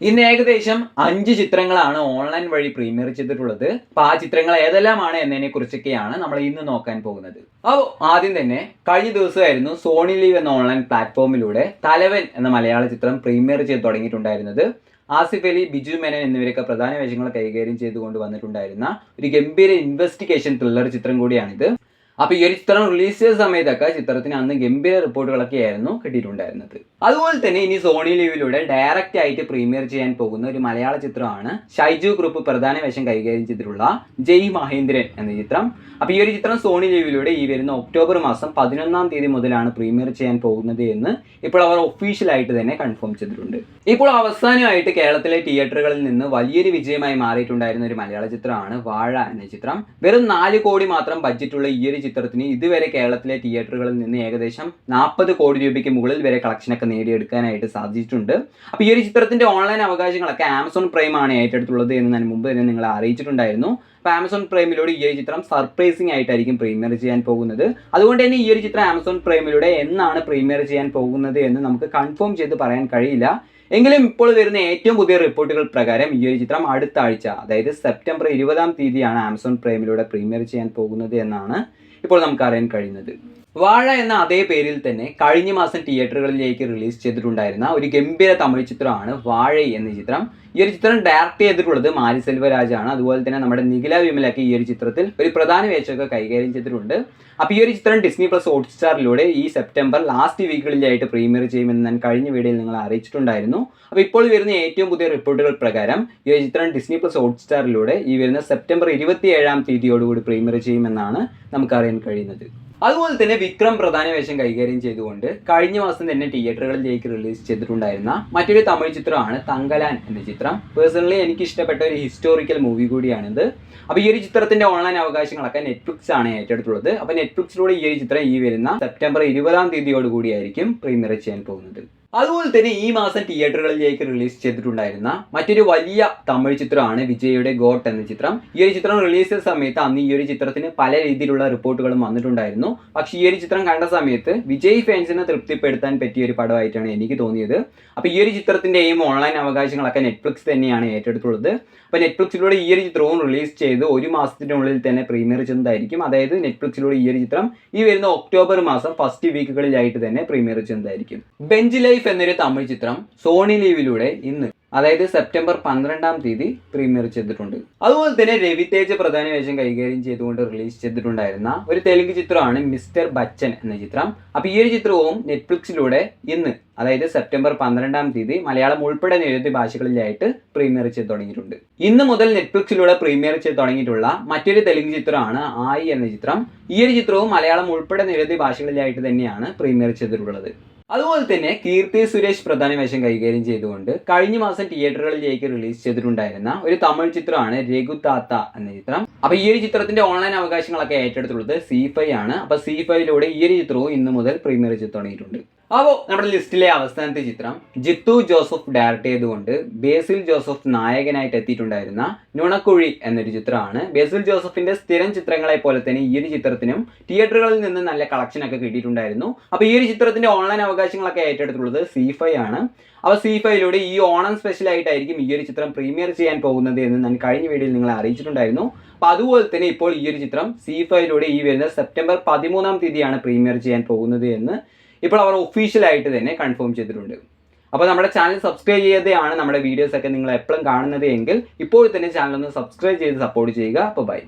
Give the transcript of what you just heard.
ഇന്ന് ഏകദേശം 5 ചിത്രങ്ങളാണ് ഓൺലൈൻ വഴി പ്രീമിയർ ചെയ്തിട്ടുള്ളത്. അപ്പോൾ ആ ചിത്രങ്ങൾ ഏതെല്ലാമാണ് എന്നതിനെ കുറിച്ചൊക്കെയാണ് നമ്മൾ ഇന്ന് നോക്കാൻ പോകുന്നത്. അപ്പോൾ ആദ്യം തന്നെ കഴിഞ്ഞ ദിവസമായിരുന്നു സോണി ലീവ് എന്ന ഓൺലൈൻ പ്ലാറ്റ്ഫോമിലൂടെ തലവൻ എന്ന മലയാള ചിത്രം പ്രീമിയർ ചെയ്ത് തുടങ്ങിയിട്ടുണ്ടായിരുന്നത്. ആസിഫ് അലി, ബിജു മേനൻ എന്നിവരൊക്കെ പ്രധാന വേഷങ്ങൾ കൈകാര്യം ചെയ്തുകൊണ്ട് വന്നിട്ടുണ്ടായിരുന്ന ഒരു ഗംഭീര ഇൻവെസ്റ്റിഗേഷൻ ത്രില്ലർ ചിത്രം കൂടിയാണിത്. അപ്പോൾ ഈ ഒരു ചിത്രം റിലീസ് ചെയ്ത സമയത്തൊക്കെ ചിത്രത്തിന് അന്ന് ഗംഭീര റിപ്പോർട്ടുകളൊക്കെ ആയിരുന്നു കിട്ടിയിട്ടുണ്ടായിരുന്നത്. അതുപോലെ തന്നെ ഇനി സോണി ലീവിലൂടെ ഡയറക്റ്റ് ആയിട്ട് പ്രീമിയർ ചെയ്യാൻ പോകുന്ന ഒരു മലയാള ചിത്രമാണ് ഷൈജു ഗ്രൂപ്പ് പ്രധാന വേഷം കൈകാര്യം ചെയ്തിട്ടുള്ള ജയ് മഹേന്ദ്രൻ എന്ന ചിത്രം. അപ്പോൾ ഈ ഒരു ചിത്രം സോണി ലീവിലൂടെ ഈ വരുന്ന ഒക്ടോബർ മാസം 11-ാം തീയതി മുതലാണ് പ്രീമിയർ ചെയ്യാൻ പോകുന്നത് എന്ന് ഇപ്പോൾ അവർ ഒഫീഷ്യലായിട്ട് തന്നെ കൺഫേം ചെയ്തിട്ടുണ്ട്. ഇപ്പോൾ അവസാനമായിട്ട് കേരളത്തിലെ തിയേറ്ററുകളിൽ നിന്ന് വലിയൊരു വിജയമായി മാറിയിട്ടുണ്ടായിരുന്ന ഒരു മലയാള ചിത്രമാണ് വാഴ എന്ന ചിത്രം. വെറും 4 കോടി മാത്രം ബഡ്ജറ്റുള്ള ഈ ഒരു ചിത്രത്തിന് ഇതുവരെ കേരളത്തിലെ തിയേറ്ററുകളിൽ നിന്ന് ഏകദേശം 40 കോടി രൂപയ്ക്ക് മുകളിൽ വരെ കളക്ഷനൊക്കെ നേടിയെടുക്കാനായിട്ട് സാധിച്ചിട്ടുണ്ട്. അപ്പോൾ ഈ ഒരു ചിത്രത്തിന്റെ ഓൺലൈൻ അവകാശങ്ങളൊക്കെ ആമസോൺ പ്രൈം ആണ് ഏറ്റെടുത്തുള്ളത് എന്ന് ഞാൻ മുമ്പ് തന്നെ നിങ്ങളെ അറിയിച്ചിട്ടുണ്ടായിരുന്നു. അപ്പോൾ ആമസോൺ പ്രൈമിലൂടെ ഈ ഒരു ചിത്രം സർപ്രൈസിംഗ് ആയിട്ടായിരിക്കും പ്രീമിയർ ചെയ്യാൻ പോകുന്നത്. അതുകൊണ്ട് തന്നെ ഈ ഒരു ചിത്രം ആമസോൺ പ്രൈമിലൂടെ എന്നാണ് പ്രീമിയർ ചെയ്യാൻ പോകുന്നത് എന്ന് നമുക്ക് കൺഫേം ചെയ്ത് പറയാൻ കഴിയില്ല. എങ്കിലും ഇപ്പോൾ വരുന്ന ഏറ്റവും പുതിയ റിപ്പോർട്ടുകൾ പ്രകാരം ഈ ഒരു ചിത്രം അടുത്ത ആഴ്ച, അതായത് സെപ്റ്റംബർ 20-ാം തീയതിയാണ് ആമസോൺ പ്രൈമിലൂടെ പ്രീമിയർ ചെയ്യാൻ പോകുന്നത് എന്നാണ് ഇപ്പോൾ നമുക്ക് അറിയാൻ കഴിയുന്നത്. വാഴ എന്ന അതേ പേരിൽ തന്നെ കഴിഞ്ഞ മാസം തിയേറ്ററുകളിലേക്ക് റിലീസ് ചെയ്തിട്ടുണ്ടായിരുന്ന ഒരു ഗംഭീര തമിഴ് ചിത്രമാണ് വാഴ എന്ന ചിത്രം. ഈ ഒരു ചിത്രം ഡയറക്റ്റ് ചെയ്തിട്ടുള്ളത് മാരി സെൽവരാജാണ്. അതുപോലെ തന്നെ നമ്മുടെ നിഖില വിമലൊക്കെ ഈ ഒരു ചിത്രത്തിൽ ഒരു പ്രധാന വേഷമൊക്കെ കൈകാര്യം ചെയ്തിട്ടുണ്ട്. അപ്പോൾ ഈ ഒരു ചിത്രം Disney+ ഹോട്ട്സ്റ്റാറിലൂടെ ഈ സെപ്റ്റംബർ ലാസ്റ്റ് വീക്കുകളിലായിട്ട് പ്രീമിയർ ചെയ്യുമെന്ന് ഞാൻ കഴിഞ്ഞ വീഡിയോയിൽ നിങ്ങളെ അറിയിച്ചിട്ടുണ്ടായിരുന്നു. അപ്പോൾ ഇപ്പോൾ വരുന്ന ഏറ്റവും പുതിയ റിപ്പോർട്ടുകൾ പ്രകാരം ഈ ഒരു ചിത്രം Disney+ ഹോട്ട്സ്റ്റാറിലൂടെ ഈ വരുന്ന സെപ്റ്റംബർ 27-ാം തീയതിയോടുകൂടി പ്രീമിയർ ചെയ്യുമെന്നാണ് നമുക്കറിയാൻ കഴിയുന്നത്. അതുപോലെ തന്നെ വിക്രം പ്രധാന വേഷം കൈകാര്യം ചെയ്തുകൊണ്ട് കഴിഞ്ഞ മാസം തന്നെ തിയേറ്ററുകളിലേക്ക് റിലീസ് ചെയ്തിട്ടുണ്ടായിരുന്ന മറ്റൊരു തമിഴ് ചിത്രമാണ് തങ്കലാൻ എന്ന ചിത്രം. പേഴ്സണലി എനിക്ക് ഇഷ്ടപ്പെട്ട ഒരു ഹിസ്റ്റോറിക്കൽ മൂവി കൂടിയാണിത്. അപ്പോൾ ഈ ഒരു ചിത്രത്തിന്റെ ഓൺലൈൻ അവകാശങ്ങളൊക്കെ നെറ്റ്ഫ്ലിക്സ് ആണ് ഏറ്റെടുത്തുള്ളത്. അപ്പോൾ നെറ്റ്ഫ്ലിക്സിലൂടെ ഈ ഒരു ചിത്രം ഈ വരുന്ന സെപ്റ്റംബർ 20-ാം തീയതിയോടുകൂടിയായിരിക്കും പ്രീമിയർ ചെയ്യാൻ പോകുന്നത്. അതുപോലെ തന്നെ ഈ മാസം തിയേറ്ററുകളിലേക്ക് റിലീസ് ചെയ്തിട്ടുണ്ടായിരുന്ന മറ്റൊരു വലിയ തമിഴ് ചിത്രമാണ് വിജയുടെ ഗോട്ട് എന്ന ചിത്രം. ഈ ഒരു ചിത്രം റിലീസ് ചെയ്ത സമയത്ത് അന്ന് ഈ ഒരു ചിത്രത്തിന് പല രീതിയിലുള്ള റിപ്പോർട്ടുകളും വന്നിട്ടുണ്ടായിരുന്നു. പക്ഷേ ഈ ഒരു ചിത്രം കണ്ട സമയത്ത് വിജയ് ഫാൻസിനെ തൃപ്തിപ്പെടുത്താൻ പറ്റിയ ഒരു പടമായിട്ടാണ് എനിക്ക് തോന്നിയത്. അപ്പോൾ ഈ ഒരു ചിത്രത്തിൻ്റെയും ഓൺലൈൻ അവകാശങ്ങളൊക്കെ നെറ്റ്ഫ്ലിക്സ് തന്നെയാണ് ഏറ്റെടുത്തുള്ളത്. അപ്പോൾ നെറ്റ്ഫ്ലിക്സിലൂടെ ഈ ഒരു ചിത്രവും റിലീസ് ചെയ്ത് 1 മാസത്തിനുള്ളിൽ തന്നെ പ്രീമിയർ ചെയ്യുന്നതായിരിക്കും. അതായത് നെറ്റ്ഫ്ലിക്സിലൂടെ ഈ ഒരു ചിത്രം ഈ വരുന്ന ഒക്ടോബർ മാസം ഫസ്റ്റ് വീക്കുകളിലായിട്ട് തന്നെ പ്രീമിയർ ചെയ്യുന്നതായിരിക്കും. ബെഞ്ച് ലൈഫ് എന്നൊരു തമിഴ് ചിത്രം സോണി ലീവിലൂടെ ഇന്ന്, അതായത് സെപ്റ്റംബർ 12-ാം തീയതി പ്രീമിയർ ചെയ്തിട്ടുണ്ട്. അതുപോലെ തന്നെ രവി തേജ പ്രധാന വേഷം കൈകാര്യം ചെയ്തുകൊണ്ട് റിലീസ് ചെയ്തിട്ടുണ്ടായിരുന്ന ഒരു തെലുങ്ക് ചിത്രമാണ് മിസ്റ്റർ ബച്ചൻ എന്ന ചിത്രം. അപ്പോൾ ഈ ഒരു ചിത്രവും നെറ്റ്ഫ്ലിക്സിലൂടെ ഇന്ന്, അതായത് സെപ്റ്റംബർ 12-ാം തീയതി മലയാളം ഉൾപ്പെടെ നിരവധി ഭാഷകളിലായിട്ട് പ്രീമിയർ ചെയ്ത് തുടങ്ങിയിട്ടുണ്ട്. ഇന്ന് മുതൽ നെറ്റ്ഫ്ലിക്സിലൂടെ പ്രീമിയർ ചെയ്ത് തുടങ്ങിയിട്ടുള്ള മറ്റൊരു തെലുങ്ക് ചിത്രമാണ് ആയി എന്ന ചിത്രം. ഈ ഒരു ചിത്രവും മലയാളം ഉൾപ്പെടെ നിരവധി ഭാഷകളിലായിട്ട് തന്നെയാണ് പ്രീമിയർ ചെയ്തിട്ടുള്ളത്. അതുപോലെ തന്നെ കീർത്തി സുരേഷ് പ്രധാന വേഷം കൈകാര്യം ചെയ്തുകൊണ്ട് കഴിഞ്ഞ മാസം തിയേറ്ററുകളിലേക്ക് റിലീസ് ചെയ്തിട്ടുണ്ടായിരുന്ന ഒരു തമിഴ് ചിത്രമാണ് രഘുതാത്ത എന്ന ചിത്രം. അപ്പോൾ ഈ ഒരു ചിത്രത്തിന്റെ ഓൺലൈൻ അവകാശങ്ങളൊക്കെ ഏറ്റെടുത്തുള്ളത് C5 ആണ്. അപ്പോൾ C5ലൂടെ ഈ ഒരു ചിത്രവും ഇന്ന് മുതൽ പ്രീമിയർ ചെയ്ത് തുടങ്ങിയിട്ടുണ്ട്. അപ്പോൾ നമ്മുടെ ലിസ്റ്റിലെ അവസാനത്തെ ചിത്രം ജിത്തു ജോസഫ് ഡയറക്റ്റ് ചെയ്തുകൊണ്ട് ബേസിൽ ജോസഫ് നായകനായിട്ട് എത്തിയിട്ടുണ്ടായിരുന്ന നുണക്കുഴി എന്നൊരു ചിത്രമാണ്. ബേസിൽ ജോസഫിന്റെ സ്ഥിരം ചിത്രങ്ങളെ പോലെ തന്നെ ഈ ഒരു ചിത്രത്തിനും തിയേറ്ററുകളിൽ നിന്ന് നല്ല കളക്ഷനൊക്കെ കിട്ടിയിട്ടുണ്ടായിരുന്നു. അപ്പോൾ ഈ ഒരു ചിത്രത്തിന്റെ ഓൺലൈൻ അവകാശങ്ങളൊക്കെ ഏറ്റെടുത്തുള്ളത് C5 ആണ്. അപ്പോൾ C5ലൂടെ ഈ ഓണം സ്പെഷ്യൽ ആയിട്ടായിരിക്കും ഈ ഒരു ചിത്രം പ്രീമിയർ ചെയ്യാൻ പോകുന്നത് എന്ന് ഞാൻ കഴിഞ്ഞ വീഡിയോയിൽ നിങ്ങളെ അറിയിച്ചിട്ടുണ്ടായിരുന്നു. അപ്പോൾ അതുപോലെ തന്നെ ഇപ്പോൾ ഈ ഒരു ചിത്രം C5ലൂടെ ഈ വരുന്ന സെപ്റ്റംബർ 13-ാം തീയതിയാണ് പ്രീമിയർ ചെയ്യാൻ പോകുന്നത് എന്ന് ഇപ്പോൾ അവർ ഒഫീഷ്യലായിട്ട് തന്നെ കൺഫേം ചെയ്തിട്ടുണ്ട്. അപ്പോൾ നമ്മുടെ ചാനൽ സബ്സ്ക്രൈബ് ചെയ്യാതെയാണ് നമ്മുടെ വീഡിയോസൊക്കെ നിങ്ങൾ എപ്പോഴും കാണുന്നത് എങ്കിൽ ഇപ്പോൾ തന്നെ ചാനൽ ഒന്ന് സബ്സ്ക്രൈബ് ചെയ്ത് സപ്പോർട്ട് ചെയ്യുക. അപ്പോൾ ബൈ.